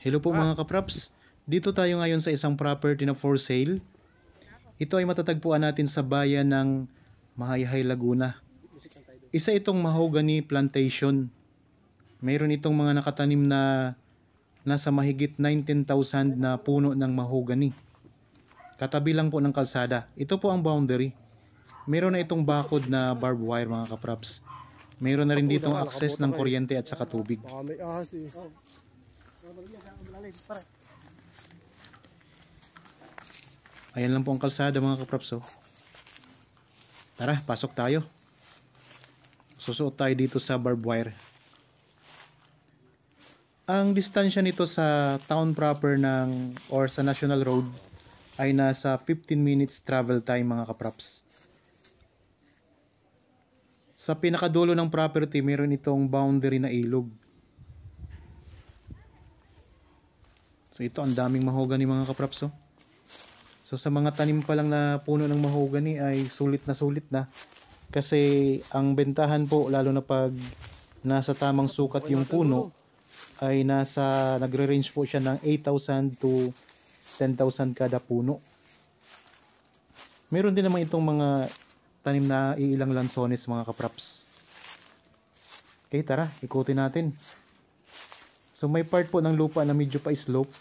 Hello po mga kapraps. Dito tayo ngayon sa isang property na for sale. Ito ay matatagpuan natin sa bayan ng Mahayhay, Laguna. Isa itong mahogany plantation. Mayroon itong mga nakatanim na nasa mahigit 19,000 na puno ng mahogany. Katabi lang po ng kalsada. Ito po ang boundary. Mayroon na itong bakod na barbed wire mga kapraps. Mayroon na rin ditong access ng kuryente at saka tubig. May ahas eh. Ayan lang po ang kalsada mga kapraps. Tara, pasok tayo. Susuot tayo dito sa barbed wire. Ang distansya nito sa town proper or sa national road ay nasa 15 minutes travel time mga kapraps. Sa pinakadulo ng property, meron itong boundary na ilog. So ito, ang daming mahogany mga kapraps. So sa mga tanim pa lang na puno ng mahogany ay sulit na. Kasi ang bentahan po, lalo na pag nasa tamang sukat yung puno, ay nagre-range po siya ng 8,000 to 10,000 kada puno. Meron din naman itong mga tanim na iilang lansones mga kapraps. Okay, tara, ikutin natin. So may part po ng lupa na medyo pa slope.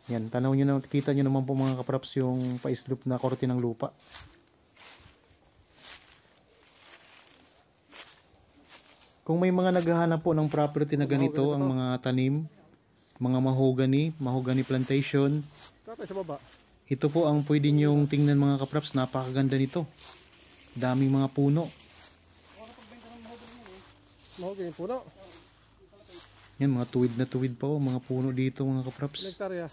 Yan, tanaw nyo na, kita nyo naman po mga kapraps yung pa slope na korte ng lupa. Kung may mga naghahanap po ng property na ganito, ang mga tanim, mga mahogany plantation, sa baba. Ito po ang pwede nyong tingnan mga kapraps. Napakaganda nito. Daming mga puno. Mahogany puno. Yan, mga tuwid na tuwid pa mga puno dito mga kapraps. Hektarya.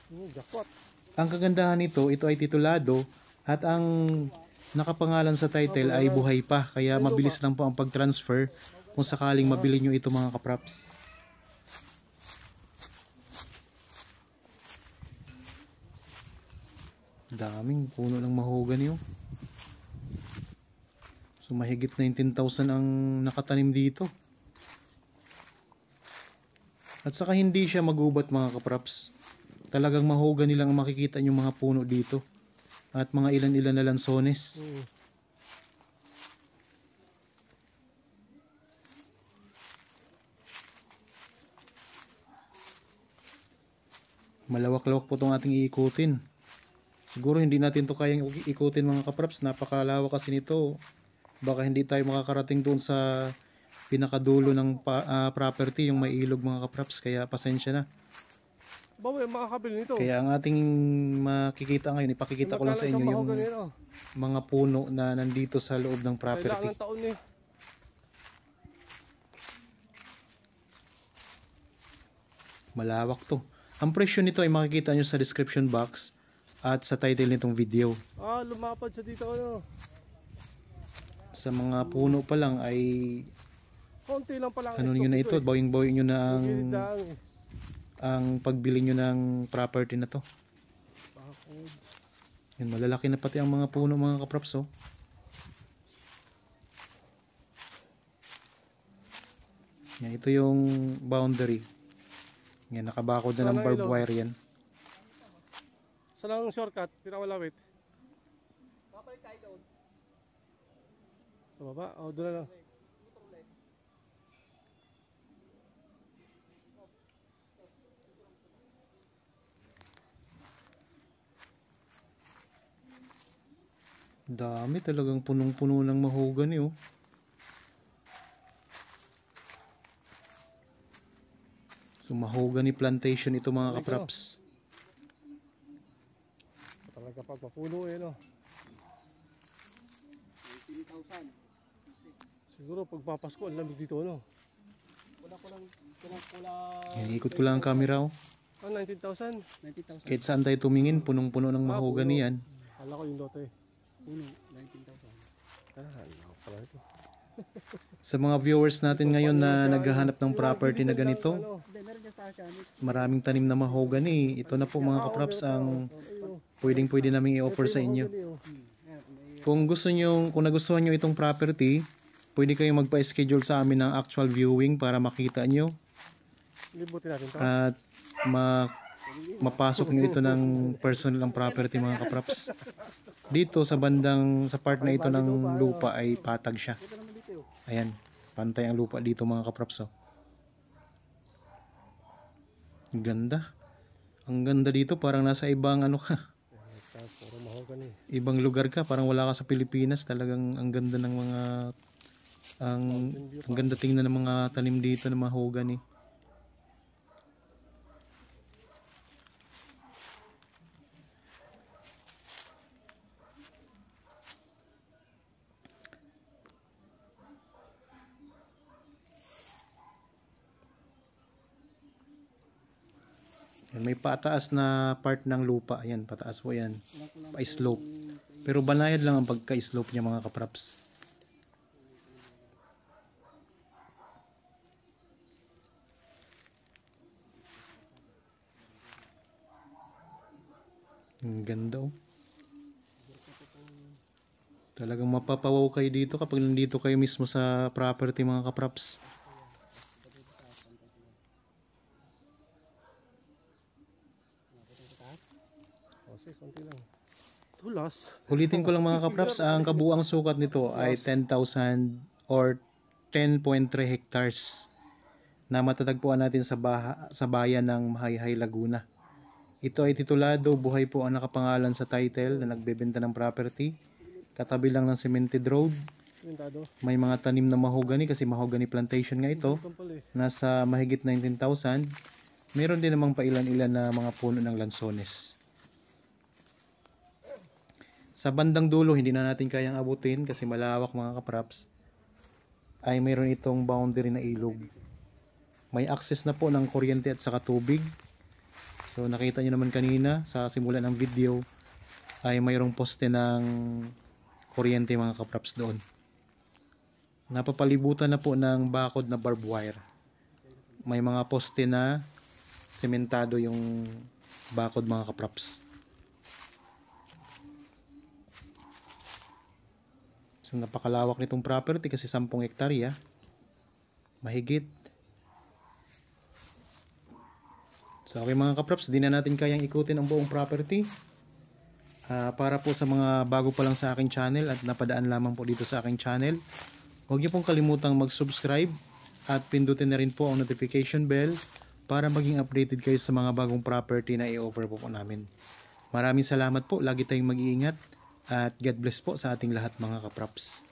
Jackpot. Ang kagandahan nito, ito ay titulado at ang nakapangalan sa title ay buhay pa. Kaya mabilis lang po ang pag-transfer kung sakaling mabili nyo ito mga kapraps. Daming puno ng mahogany. So mahigit 19,000 ang nakatanim dito. At saka hindi siya magubat mga kapraps. Talagang mahogany lang ang makikita nyo mga puno dito. At mga ilan-ilan na lansones. Malawak-lawak po itong ating iikutin. Siguro hindi natin to kayang ikutin mga kapraps. Napakalawak kasi nito. Baka hindi tayo makakarating doon sa pinakadulo ng property, yung may ilog mga kapraps. Kaya pasensya na. Bawa yung makakabili nito. Kaya ang ating makikita ngayon, ipakikita ko lang sa inyo yung mga puno na nandito sa loob ng property. Kailangan taon eh. Malawak to. Ang presyo nito ay makikita nyo sa description box at sa title nitong video. Lumapad siya dito ano. Sa mga puno pa lang ay konti lang pala. Ano nyo na ito, bawing-bawing nyo na ang pagbili nyo ng property na to. Yan, malalaki na pati ang mga puno mga kapraps. Yan, ito yung boundary. Yan, nakabakod na ng barbed wire yan. Saan ang shortcut? Pinakalawit. Papalit tayo doon. Sa baba? Doon na lang. Dami talagang punong-puno ng mahogany So mahogany plantation ito mga kapraps. Talaga pagpapuno no. 19,000. Siguro pagpapasko ang lamig dito no. Kulang. Yan, ikot ko lang ang camera 19,000. 90,000. Kahit saan tayo tumingin, punong-puno ng mahogany yan. Kala ko yung lote. Puno, 19,000. Pala ito. Sa mga viewers natin ngayon na naghahanap ng property na ganito, maraming tanim na mahogany. Ito na po mga kapraps ang pwedeng-pwede namin i-offer sa inyo. Kung nagustuhan nyo itong property, pwede kayong magpa-schedule sa amin ng actual viewing para makita nyo Libutin natin to. at mapasok nyo ito ng personal ang property mga kapraps. Dito sa part na ito ng lupa ay patag siya. Ito naman dito. Ayan, pantay ang lupa dito mga kapraps. Oh. Ganda. Ang ganda dito, parang nasa ibang ano ka. Puro mahogany. Ibang lugar ka, parang wala ka sa Pilipinas. Talagang ang ganda ng mga ang ganda tingnan ng mga tanim dito ng mahogany. Yan, may pataas na part ng lupa. Ayan, pataas po yan. Pa-slope. Pero banayad lang ang pagka-slope niya mga kapraps. Ang ganda oh. Talagang mapapawaw kayo dito kapag nandito kayo mismo sa property mga kapraps. Kasi konti lang. Tulas. Ulitin ko lang mga kapraps, ang kabuang sukat nito ay 10,000 or 10.3 hectares na matatagpuan natin sa bayan ng Mahayhay, Laguna. Ito ay titulado, buhay po ang nakapangalan sa title na nagbebenta ng property. Katabi lang ng cemented road. Pintado. May mga tanim na mahogany kasi mahogany plantation nga ito. Ito pala eh. Nasa mahigit 19,000. Meron din namang pailan-ilan na mga puno ng lansones. Sa bandang dulo, hindi na natin kayang abutin kasi malawak mga kapraps. Ay mayroon itong boundary na ilog. May access na po ng kuryente at saka tubig. So nakita nyo naman kanina sa simula ng video ay mayroong poste ng kuryente mga kapraps doon. Napapalibutan na po ng bakod na barbed wire. May mga poste na sementado yung bakod mga kapraps. So napakalawak nitong property kasi 10 hektarya. Mahigit. So okay mga kapraps, di na natin kayang ikutin ang buong property. Para po sa mga bago pa lang sa aking channel at napadaan lamang po dito sa aking channel, huwag niyo pong kalimutang mag-subscribe at pindutin na rin po ang notification bell para maging updated kayo sa mga bagong property na i-offer po namin. Maraming salamat po, lagi tayong mag-iingat at God bless po sa ating lahat mga kapraps.